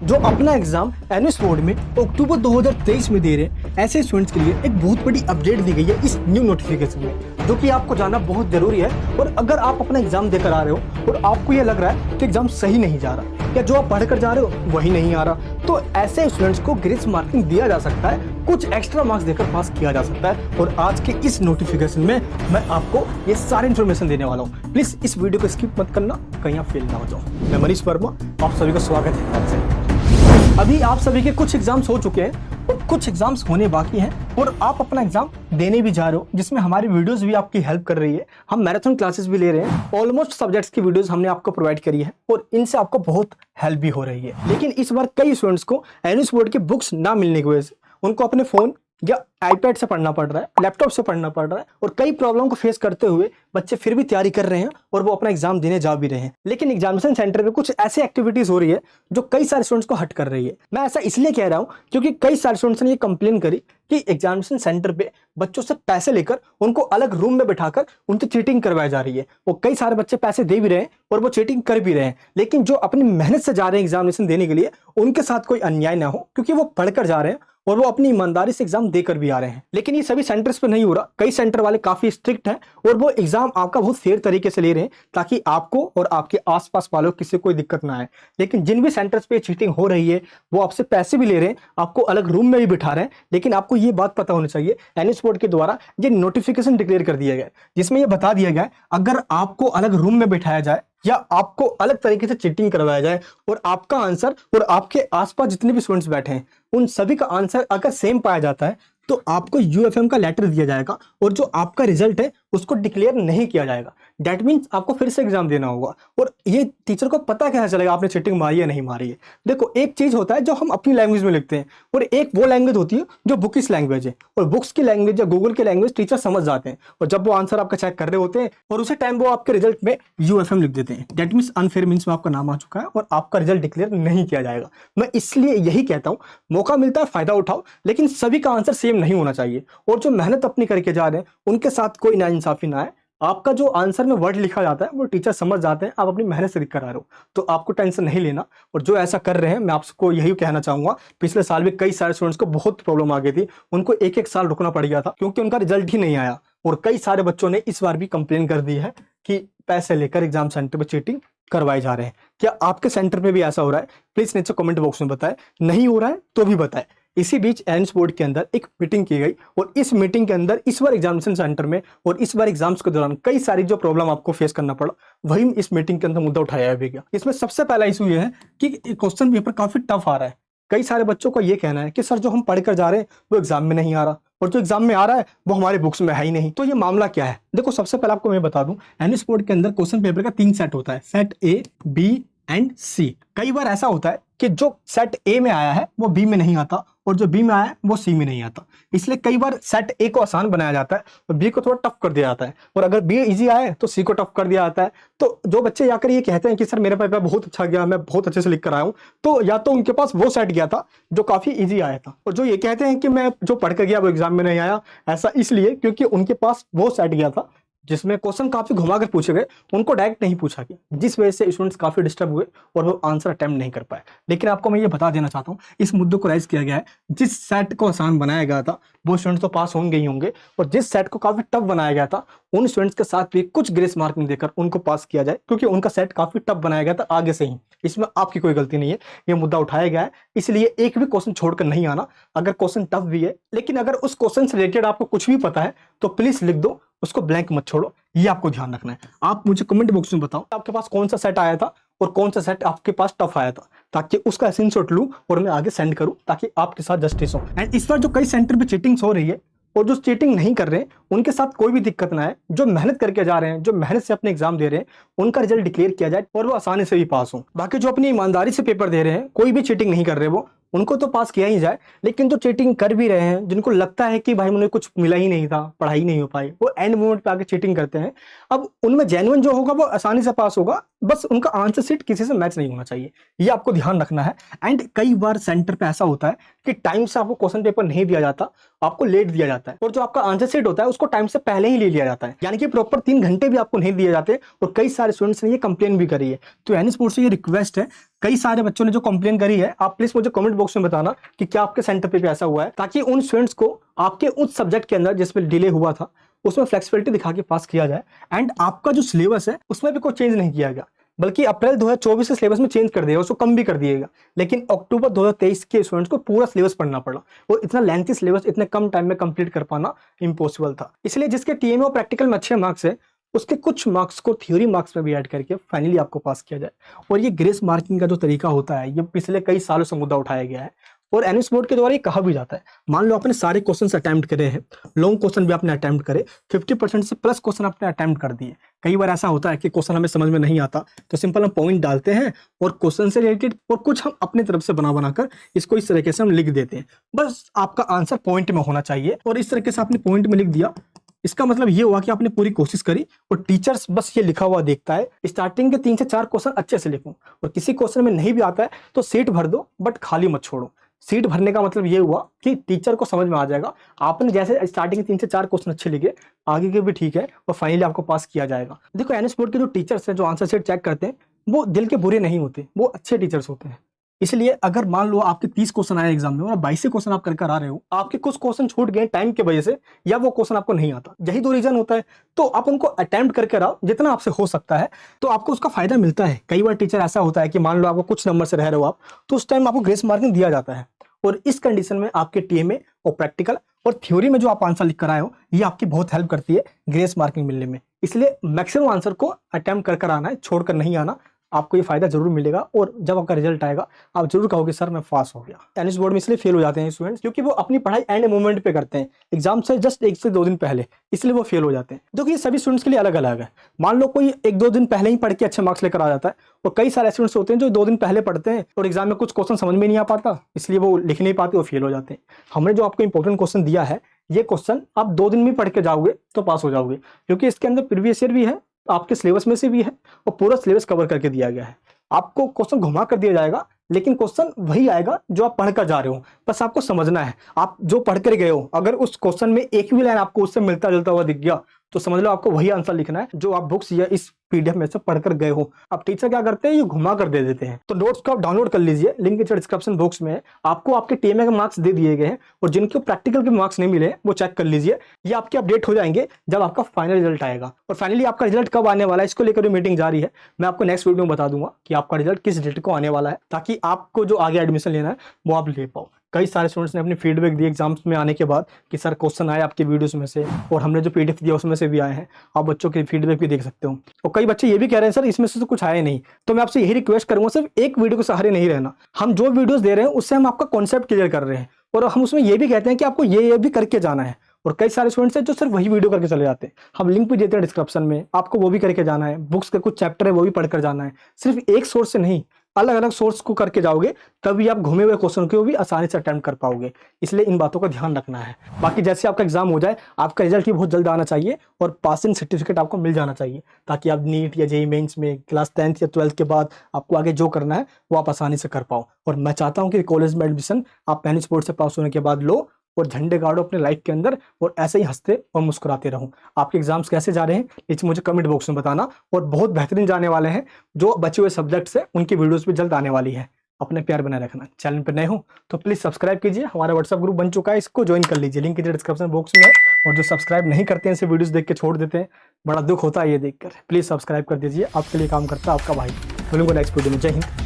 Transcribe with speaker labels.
Speaker 1: जो अपना exam NS board में अक्टूबर 2023 में दे रहे हैं, ऐसे स्टूडेंट्स के लिए एक बहुत बड़ी अपडेट दी गई है इस न्यू नोटिफिकेशन में, जो कि आपको जानना बहुत जरूरी है। और अगर आप अपना एग्जाम देकर आ रहे हो और आपको ये लग रहा है कि एग्जाम सही नहीं जा रहा या जो आप पढ़ कर जा रहे हो वही नहीं आ रहा, तो ऐसे स्टूडेंट्स को ग्रेस मार्किंग दिया जा सकता है, कुछ एक्स्ट्रा मार्क्स देकर पास किया जा सकता है। और आज के इस नोटिफिकेशन में मैं आपको ये सारी इन्फॉर्मेशन देने वाला हूँ। प्लीज इस वीडियो को स्किप मत करना, कहीं आप फेल ना हो जाओ। मैं मनीष वर्मा, आप सभी का स्वागत है। अभी आप सभी के कुछ एग्जाम्स हो चुके हैं और कुछ एग्जाम्स होने बाकी हैं और आप अपना एग्जाम देने भी जा रहे हो, जिसमें हमारी वीडियोस भी आपकी हेल्प कर रही है। हम मैराथन क्लासेस भी ले रहे हैं, ऑलमोस्ट सब्जेक्ट्स की वीडियोस हमने आपको प्रोवाइड करी है और इनसे आपको बहुत हेल्प भी हो रही है। लेकिन इस बार कई स्टूडेंट्स को एनएस बोर्ड की बुक्स ना मिलने की वजह से उनको अपने फोन या आईपैड से पढ़ना पड़ रहा है, लैपटॉप से पढ़ना पड़ रहा है और कई प्रॉब्लम को फेस करते हुए बच्चे फिर भी तैयारी कर रहे हैं और वो अपना एग्जाम देने जा भी रहे हैं। लेकिन एग्जामिनेशन सेंटर पे कुछ ऐसी एक्टिविटीज हो रही है जो कई सारे स्टूडेंट्स को हट कर रही है। मैं ऐसा इसलिए कह रहा हूं क्योंकि कई सारे स्टूडेंट्स ने ये कंप्लेन करी कि एग्जामिनेशन सेंटर पे बच्चों से पैसे लेकर उनको अलग रूम में बिठाकर उनकी चीटिंग करवाई जा रही है। वो कई सारे बच्चे पैसे दे भी रहे हैं और वो चीटिंग कर भी रहे हैं, लेकिन जो अपनी मेहनत से जा रहे हैं एग्जामिनेशन देने के लिए, उनके साथ कोई अन्याय ना हो, क्योंकि वो पढ़कर जा रहे हैं और वो अपनी ईमानदारी से एग्जाम देकर भी आ रहे हैं। लेकिन ये सभी सेंटर्स पे नहीं हो रहा। कई सेंटर वाले काफी स्ट्रिक्ट हैं और वो एग्जाम आपका बहुत फेयर तरीके से ले रहे हैं ताकि आपको और आपके आसपास वालों को किसी कोई दिक्कत ना आए। लेकिन जिन भी सेंटर्स पे चीटिंग हो रही है वो आपसे पैसे भी ले रहे हैं, आपको अलग रूम में भी बिठा रहे हैं। लेकिन आपको ये बात पता होनी चाहिए, एनएस बोर्ड के द्वारा ये नोटिफिकेशन डिक्लेयर कर दिया गया है जिसमें ये बता दिया गया है, अगर आपको अलग रूम में बिठाया जाए या आपको अलग तरीके से चीटिंग करवाया जाए और आपका आंसर और आपके आसपास जितने भी स्टूडेंट्स बैठे हैं उन सभी का आंसर अगर सेम पाया जाता है, तो आपको यूएफएम का लेटर दिया जाएगा और जो आपका रिजल्ट है उसको डिक्लेयर नहीं किया जाएगा। दैट मीन्स आपको फिर से एग्जाम देना होगा और ये टीचर को पता कैसे चलेगा आपने चीटिंग मारी है नहीं मारी है। देखो, एक चीज होता है जो हम अपनी लैंग्वेज में लिखते हैं और एक वो लैंग्वेज होती है जो बुकिश लैंग्वेज है, और बुक्स की लैंग्वेज या गूगल की लैंग्वेज टीचर समझ जाते हैं और जब वो आंसर आपका चेक कर रहे होते हैं और उसी टाइम वो आपके रिजल्ट में यूएफएम लिख देते हैं। दैट मीन्स अनफेयर मीन्स में आपका नाम आ चुका है और आपका रिजल्ट डिक्लेयर नहीं किया जाएगा। मैं इसलिए यही कहता हूँ, मौका मिलता है फायदा उठाओ, लेकिन सभी का आंसर सेम नहीं होना चाहिए और जो मेहनत अपनी करके जा रहे हैं उनके साथ कोई नाइंसाफी ना आए। आपका जो आंसर में वर्ड लिखा जाता है वो टीचर समझ जाते हैं, आप अपनी मेहनत से लिख कर आ रहे हो, तो आपको टेंशन नहीं लेना। और जो ऐसा कर रहे हैं, मैं आपको यही कहना चाहूंगा, पिछले साल भी कई सारे स्टूडेंट्स को बहुत प्रॉब्लम आ गई थी, उनको एक एक साल रुकना पड़ गया था क्योंकि उनका रिजल्ट ही नहीं आया। और कई सारे बच्चों ने इस बार भी कंप्लेन कर दी है कि पैसे लेकर एग्जाम सेंटर पर चीटिंग करवाए जा रहे हैं। क्या आपके सेंटर पे भी ऐसा हो रहा है? प्लीज नीचे कमेंट बॉक्स में बताएं। नहीं हो रहा है तो भी बताएं। इसी बीच एनएस बोर्ड के अंदर एक मीटिंग की गई और इस मीटिंग के अंदर इस बार एग्जामिनेशन सेंटर में और इस बार एग्जाम्स के दौरान कई सारी जो प्रॉब्लम आपको फेस करना पड़ा, वही इस मीटिंग के अंदर मुद्दा उठाया भी गया। इसमें सबसे पहला इशू ये है कि क्वेश्चन पेपर काफी टफ आ रहा है। कई सारे बच्चों का ये कहना है कि सर जो हम पढ़कर जा रहे हैं वो एग्जाम में नहीं आ रहा और जो एग्जाम में आ रहा है वो हमारे बुक्स में है ही नहीं। तो ये मामला क्या है? देखो, सबसे पहले आपको मैं बता दूं, एनएस बोर्ड के अंदर क्वेश्चन पेपर का 3 सेट होता है, सेट ए, बी एंड सी। कई बार ऐसा होता है कि जो सेट ए में आया है वो बी में नहीं आता और जो बी में आया है वो सी में नहीं आता। इसलिए कई बार सेट ए को आसान बनाया जाता है और बी को थोड़ा टफ कर दिया जाता है, और अगर बी इजी आए तो सी को टफ कर दिया जाता है। तो जो बच्चे आकर ये कहते हैं कि सर मेरा पेपर बहुत अच्छा गया, मैं बहुत अच्छे से लिख कर आया हूँ, तो या तो उनके पास वो सेट गया था जो काफी ईजी आया था, और जो ये कहते हैं कि मैं जो पढ़ कर गया वो एग्जाम में नहीं आया, ऐसा इसलिए क्योंकि उनके पास वो सेट गया था जिसमें क्वेश्चन काफी घुमाकर पूछे गए, उनको डायरेक्ट नहीं पूछा गया, जिस वजह से स्टूडेंट्स काफी डिस्टर्ब हुए और वो आंसर अटेम्प्ट नहीं कर पाए। लेकिन आपको मैं ये बता देना चाहता हूँ, इस मुद्दे को राइज किया गया है, जिस सेट को आसान बनाया गया था वो स्टूडेंट्स तो पास होंगे ही होंगे, और जिस सेट को काफी टफ बनाया गया था उन स्टूडेंट्स के साथ भी कुछ ग्रेस मार्किंग देकर उनको पास किया जाए, क्योंकि उनका सेट काफी टफ बनाया गया था आगे से ही। इसमें आपकी कोई गलती नहीं है, ये मुद्दा उठाया गया है, इसलिए एक भी क्वेश्चन छोड़कर नहीं आना। अगर क्वेश्चन टफ भी है, लेकिन अगर उस क्वेश्चन से रिलेटेड आपको कुछ भी पता है तो प्लीज लिख दो, उसको ब्लैंक मत छोड़ो, ये आपको ध्यान रखना है। आप मुझे कमेंट बॉक्स में बताओ आपके पास कौन सा सेट आया था और कौन सा सेट आपके पास टफ आया था, ताकि उसका स्क्रीनशॉट लूं और मैं आगे सेंड करूं, ताकि आपके साथ जस्टिस हो। एंड इस बार जो कई सेंटर पे चीटिंग्स हो रही है और जो चीटिंग नहीं कर रहे हैं उनके साथ कोई भी दिक्कत ना है, जो मेहनत करके जा रहे हैं, जो मेहनत से अपने एग्जाम दे रहे हैं, उनका रिजल्ट डिक्लेयर किया जाए और वो आसानी से भी पास हो। बाकी जो अपनी ईमानदारी से पेपर दे रहे हैं, कोई भी चीटिंग नहीं कर रहे, वो उनको तो पास किया ही जाए। लेकिन जो चीटिंग कर भी रहे हैं, जिनको लगता है कि भाई मुझे कुछ मिला ही नहीं था, पढ़ाई नहीं हो पाई, वो एंड मोमेंट पे आके चीटिंग करते हैं, अब उनमें जेन्युइन जो होगा वो आसानी से पास होगा, बस उनका आंसर सीट किसी से मैच नहीं होना चाहिए, ये आपको ध्यान रखना है। एंड कई बार सेंटर पे ऐसा होता है कि टाइम से आपको क्वेश्चन पेपर नहीं दिया जाता, आपको लेट दिया जाता है, और जो आपका आंसर सीट होता है उसको टाइम से पहले ही ले लिया जाता है, यानी कि प्रॉपर 3 घंटे भी आपको नहीं दिए जाते। और कई सारे स्टूडेंट्स ने ये कंप्लेन भी करी है। तो एन स्पोर्ट्स से ये रिक्वेस्ट है, कई सारे बच्चों ने जो कंप्लेन करी है, आप प्लीज मुझे कमेंट बॉक्स में बताना कि क्या आपके सेंटर पे भी ऐसा हुआ है, ताकि उन स्टूडेंट्स को आपके उस सब्जेक्ट के अंदर जिसमें डिले हुआ था उसमें फ्लेक्सिबिलिटी दिखा के पास किया जाए। एंड आपका जो सिलेबस है उसमें भी कोई चेंज नहीं किया गया, बल्कि अप्रैल 2024 से सिलेबस में चेंज कर दिया, उसको कम भी कर दिएगा। लेकिन अक्टूबर 2023 के स्टूडेंट्स को पूरा सिलेबस पढ़ना पड़ा, और इतना लेंथी सिलेबस इतने कम टाइम में कंप्लीट कर पाना इम्पॉसिबल था। इसलिए जिसके टीएमए और प्रैक्टिकल में अच्छे मार्क्स है, उसके कुछ मार्क्स को थ्योरी मार्क्स में भी ऐड करके फाइनली आपको पास किया जाए। और ये ग्रेस मार्किंग का जो तरीका होता है, ये पिछले कई सालों से मुद्दा उठाया गया है, और एनएस बोर्ड के द्वारा ये कहा भी जाता है, मान लो आपने सारे क्वेश्चन अटेम्प्ट करे हैं, लॉन्ग क्वेश्चन भी आपने अटेम्प्ट करे, 50% से प्लस क्वेश्चन आपने अटेम्प्ट कर दिए। कई बार ऐसा होता है कि क्वेश्चन हमें समझ में नहीं आता, तो सिंपल हम पॉइंट डालते हैं और क्वेश्चन से रिलेटेड और कुछ हम अपनी तरफ से बना बनाकर इसको इस तरीके से हम लिख देते हैं। बस आपका आंसर पॉइंट में होना चाहिए, और इस तरीके से आपने पॉइंट में लिख दिया, इसका मतलब ये हुआ कि आपने पूरी कोशिश करी, और टीचर्स बस ये लिखा हुआ देखता है। स्टार्टिंग के 3 से 4 क्वेश्चन अच्छे से लिखो, और किसी क्वेश्चन में नहीं भी आता है तो सीट भर दो, बट खाली मत छोड़ो। सीट भरने का मतलब ये हुआ कि टीचर को समझ में आ जाएगा आपने जैसे स्टार्टिंग के 3 से 4 क्वेश्चन अच्छे लिखे, आगे के भी ठीक है, और फाइनली आपको पास किया जाएगा। देखो एनएस बोर्ड के जो टीचर्स हैं, जो आंसर सीट चेक करते हैं, वो दिल के बुरे नहीं होते, वो अच्छे टीचर्स होते हैं। इसलिए अगर मान लो आपके 30 क्वेश्चन आए एग्जाम में और 22 क्वेश्चन आप कर आ रहे हो, आपके कुछ क्वेश्चन छूट गए टाइम की वजह से, या वो क्वेश्चन आपको नहीं आता, यही 2 रीजन होता है, तो आप उनको अटेम्प्ट करके आओ जितना आपसे हो सकता है, तो आपको उसका फायदा मिलता है। कई बार टीचर ऐसा होता है कि मान लो आपको कुछ नंबर से रह रहे हो आप, तो उस टाइम आपको ग्रेस मार्किंग दिया जाता है, और इस कंडीशन में आपके टीएमए और प्रैक्टिकल और थ्योरी में जो आप आंसर लिख कर आए हो, ये आपकी बहुत हेल्प करती है ग्रेस मार्किंग मिलने में। इसलिए मैक्सिमम आंसर को अटेम्प्ट कर आना है, छोड़कर नहीं आना, आपको ये फायदा जरूर मिलेगा। और जब आपका रिजल्ट आएगा आप जरूर कहोगे सर मैं पास हो गया। टेनिस बोर्ड में इसलिए फेल हो जाते हैं स्टूडेंट्स, क्योंकि वो अपनी पढ़ाई एंड मोमेंट पे करते हैं, एग्जाम से जस्ट 1 से 2 दिन पहले, इसलिए वो फेल हो जाते हैं। देखो ये सभी स्टूडेंट्स के लिए अलग अलग है। मान लो कोई 1-2 दिन पहले ही पढ़ के अच्छे मार्क्स लेकर आ जाता है, और कई सारे स्टूडेंट्स होते हैं जो 2 दिन पहले पढ़ते हैं और एग्जाम में कुछ क्वेश्चन समझ में नहीं आ पाता, इसलिए वो लिख नहीं पाते, वो फेल हो जाते हैं। हमने जो आपको इंपॉर्टेंट क्वेश्चन दिया है, ये क्वेश्चन आप 2 दिन में पढ़ के जाओगे तो पास हो जाओगे, क्योंकि इसके अंदर प्रीवियस ईयर भी है, आपके सिलेबस में से भी है, और पूरा सिलेबस कवर करके दिया गया है। आपको क्वेश्चन घुमा कर दिया जाएगा, लेकिन क्वेश्चन वही आएगा जो आप पढ़कर जा रहे हो, बस आपको समझना है। आप जो पढ़ कर गए हो, अगर उस क्वेश्चन में एक भी लाइन आपको उससे मिलता जुलता हुआ दिख गया, तो समझ लो आपको वही आंसर लिखना है जो आप बुक्स या इस पीडीएफ में से पढ़कर गए हो। अब टीचर क्या करते हैं, ये घुमा कर दे देते हैं। तो नोट्स को आप डाउनलोड कर लीजिए, लिंक डिस्क्रिप्शन बॉक्स में है। आपको आपके टीएमए के मार्क्स दे दिए गए हैं, और जिनको प्रैक्टिकल के मार्क्स नहीं मिले वो चेक कर लीजिए। ये आपके अपडेट हो जाएंगे जब आपका फाइनल रिजल्ट आएगा। और फाइनली आपका रिजल्ट कब आने वाला है, इसको लेकर मीटिंग जारी है। मैं आपको नेक्स्ट वीडियो में बता दूंगा कि आपका रिजल्ट किस डेट को आने वाला है, ताकि आपको जो आगे एडमिशन लेना है वो आप ले पाओ। कई सारे स्टूडेंट्स ने अपनी फीडबैक दी एग्जाम्स में आने के बाद कि सर क्वेश्चन आए आपके वीडियोस में से, और हमने जो पीडीएफ दिया उसमें से भी आए हैं। आप बच्चों की फीडबैक भी देख सकते हो। और कई बच्चे ये भी कह रहे हैं सर इसमें से तो कुछ आया नहीं। तो मैं आपसे यही रिक्वेस्ट करूंगा, सिर्फ एक वीडियो के सहारे नहीं रहना। हम जो वीडियोस दे रहे हैं उससे हम आपका कॉन्सेप्ट क्लियर कर रहे हैं, और हम उसमें ये भी कहते हैं कि आपको ये भी करके जाना है। और कई सारे स्टूडेंट्स हैं जो सिर्फ वही वीडियो करके चले जाते हैं। हम लिंक भी देते हैं डिस्क्रिप्शन में, आपको वो भी करके जाना है। बुक्स के कुछ चैप्टर है वो भी पढ़कर जाना है, सिर्फ एक सोर्स से नहीं, अलग अलग सोर्स को करके जाओगे, तभी आप घूमे हुए क्वेश्चन को भी आसानी से अटेम्प्ट कर पाओगे। इसलिए इन बातों का ध्यान रखना है। बाकी जैसे आपका एग्जाम हो जाए, आपका रिजल्ट भी बहुत जल्द आना चाहिए, और पासिंग सर्टिफिकेट आपको मिल जाना चाहिए, ताकि आप नीट या जेईई मेंस में क्लास 10th या 12th के बाद आपको आगे जो करना है वो आप आसानी से कर पाओ। और मैं चाहता हूँ कि कॉलेज में एडमिशन आप एनएस बोर्ड से पास होने के बाद लो, और झंडे गाड़ो अपने लाइफ के अंदर, और ऐसे ही हंसते और मुस्कुराते रहो। आपके एग्जाम्स कैसे जा रहे हैं नीचे मुझे कमेंट बॉक्स में बताना, और बहुत बेहतरीन जाने वाले हैं। जो बचे हुए सब्जेक्ट्स हैं उनकी वीडियोस भी जल्द आने वाली है। अपने प्यार बनाए रखना। चैनल पर नए हो तो प्लीज सब्सक्राइब कीजिए। हमारा व्हाट्सएप ग्रुप बन चुका है, इसको ज्वाइन कर लीजिए, लिंक डिस्क्रिप्शन बॉक्स में है। और जो सब्सक्राइब नहीं करते हैं, इसे वीडियोस देख के छोड़ देते हैं, बड़ा दुख होता है ये देखकर। प्लीज सब्सक्राइब कर दीजिए, आपके लिए काम करता है आपका भाई। मिलूंगा नेक्स्ट वीडियो में। जय हिंद।